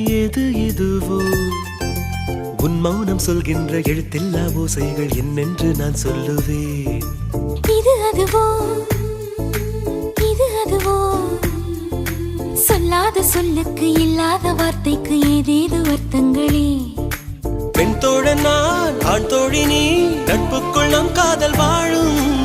எது இதுவோ உன் மௌனம் சொல்கின்ற எழுத்தில்லா ஓசைகள் என்னென்று நான் சொல்லுவேன். இது அதுவோ இது அதுவோ சொல்லாத சொல்லுக்கு இல்லாத வார்த்தைக்கு ஏதேது அர்த்தங்களே. பெண் தோழன் நான், ஆண் தோழி நீ, நட்புக்குள் நம் காதல் வாழும்.